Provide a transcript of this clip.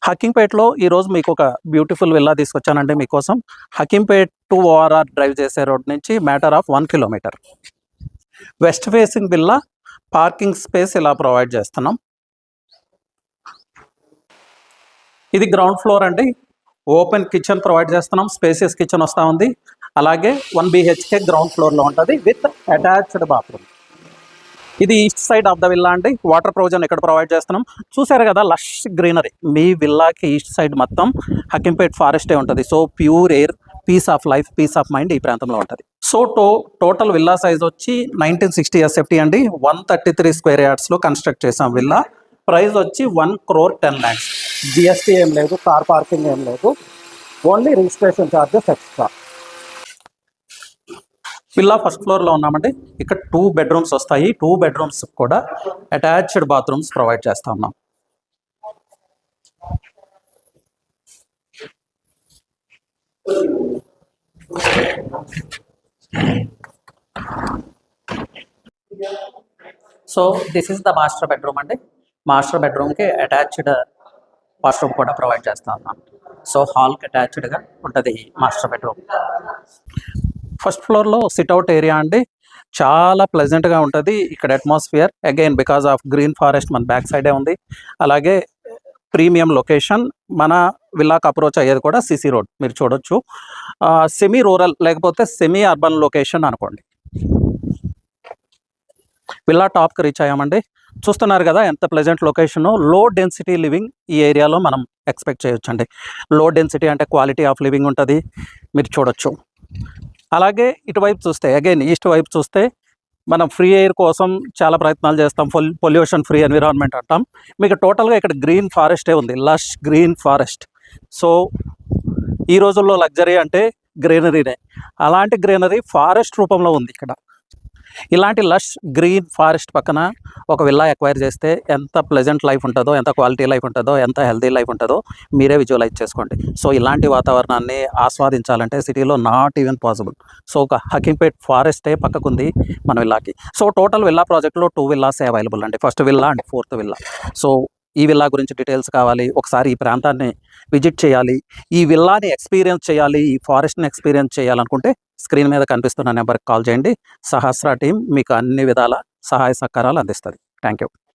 హకీంపేటలో ఈరోజు మీకు ఒక బ్యూటిఫుల్ విల్లా తీసుకొచ్చానండి మీకోసం. హకీంపేట్ టు ఓఆర్ఆర్ డ్రైవ్ చేసే రోడ్ నుంచి matter of 1 kilometre. West facing villa, parking space ఇలా ప్రొవైడ్ చేస్తున్నాం. ఇది గ్రౌండ్ ఫ్లోర్ అండి. ఓపెన్ కిచెన్ ప్రొవైడ్ చేస్తున్నాం. స్పేసియస్ కిచెన్ వస్తూ ఉంది. అలాగే 1 BHK గ్రౌండ్ ఫ్లోర్లో ఉంటుంది విత్ అటాచ్డ్ బాత్రూమ్. ఇది east side of the villa అండి. వాటర్ ప్రొవిజన్ ఇక్కడ ప్రొవైడ్ చేస్తున్నాం. చూసారు కదా లష్ గ్రీనరీ. మీ విల్లాకి ఈస్ట్ సైడ్ మొత్తం హకీంపేట్ ఫారెస్టే ఉంటుంది. So pure air, peace of life, peace of mind ఈ ప్రాంతంలో ఉంటుంది. సో టోటల్ విల్లా సైజ్ వచ్చి 1960 SFT అండి. 133 స్క్వేర్ యార్డ్స్లో కన్స్ట్రక్ట్ చేసాం విల్లా. ప్రైస్ వచ్చి 1,10,00,000. GST ఏం లేదు, కార్ పార్కింగ్ ఏం లేదు, only registration charges extra. Villa first ఫ్లోర్లో ఉన్నామండి. ఇక్కడ 2 బెడ్రూమ్స్ వస్తాయి. 2 బెడ్రూమ్స్ కూడా అటాచ్డ్ బాత్రూమ్స్ ప్రొవైడ్ చేస్తా ఉన్నాం. So this is the master bedroom అండి. మాస్టర్ బెడ్రూమ్కి అటాచ్డ్ వాష్రూమ్ కూడా ప్రొవైడ్ చేస్తా ఉన్నాం. సో హాల్కి అటాచ్డ్గా ఉంటుంది మాస్టర్ బెడ్రూమ్. ఫస్ట్ ఫ్లోర్లో సిట్అవుట్ ఏరియా అండి. చాలా ప్లెజెంట్గా ఉంటుంది ఇక్కడ atmosphere. Again because of green forest మన బ్యాక్ సైడే ఉంది. అలాగే ప్రీమియం లొకేషన్. మన విల్లాకు అప్రోచ్ అయ్యేది కూడా CC రోడ్ మీరు చూడొచ్చు. సెమీ రూరల్ లేకపోతే సెమీ అర్బన్ లొకేషన్ అనుకోండి. విల్లా టాప్కి రీచ్ అయ్యామండి. చూస్తున్నారు కదా ఎంత pleasant location. Low density living ఈ ఏరియాలో మనం ఎక్స్పెక్ట్ చేయొచ్చండి. లో డెన్సిటీ అంటే క్వాలిటీ ఆఫ్ లివింగ్ ఉంటుంది, మీరు చూడొచ్చు. అలాగే ఇటువైపు చూస్తే అగైన్ ఈస్ట్ వైపు చూస్తే మనం ఫ్రీ ఎయిర్ కోసం చాలా ప్రయత్నాలు చేస్తాం. పొల్యూషన్ ఫ్రీ ఎన్విరాన్మెంట్ అంటాం. మీకు టోటల్గా ఇక్కడ గ్రీన్ ఫారెస్టే ఉంది, లష్ గ్రీన్ ఫారెస్ట్. సో ఈ రోజుల్లో లగ్జరీ అంటే గ్రీనరీనే. అలాంటి గ్రీనరీ ఫారెస్ట్ రూపంలో ఉంది ఇక్కడ. ఇలాంటి లష్ గ్రీన్ ఫారెస్ట్ పక్కన ఒక విల్లా ఎక్వైర్ చేస్తే ఎంత ప్లెజెంట్ లైఫ్ ఉంటుందో, ఎంత క్వాలిటీ లైఫ్ ఉంటుందో, ఎంత హెల్తీ లైఫ్ ఉంటుందో మీరే విజువలైజ్ చేసుకోండి. సో ఇలాంటి వాతావరణాన్ని ఆస్వాదించాలంటే సిటీలో నాట్ ఈవెన్ పాసిబుల్. సో ఒక హకీంపేట్ ఫారెస్టే పక్కకుంది మన విల్లాకి. సో టోటల్ విల్లా ప్రాజెక్ట్లో 2 విల్లాసే అవైలబుల్ అండి. First villa and 4th villa. So ఈ విల్లా గురించి డీటెయిల్స్ కావాలి, ఒకసారి ఈ ప్రాంతాన్ని విజిట్ చేయాలి, ఈ విల్లాని ఎక్స్పీరియన్స్ చేయాలి, ఈ ఫారెస్ట్ని ఎక్స్పీరియన్స్ చేయాలనుకుంటే స్క్రీన్ మీద కనిపిస్తున్న నెంబర్కి కాల్ చేయండి. సహస్ర టీం మీకు అన్ని విధాల సహాయ సహకారాలు అందిస్తుంది. Thank you.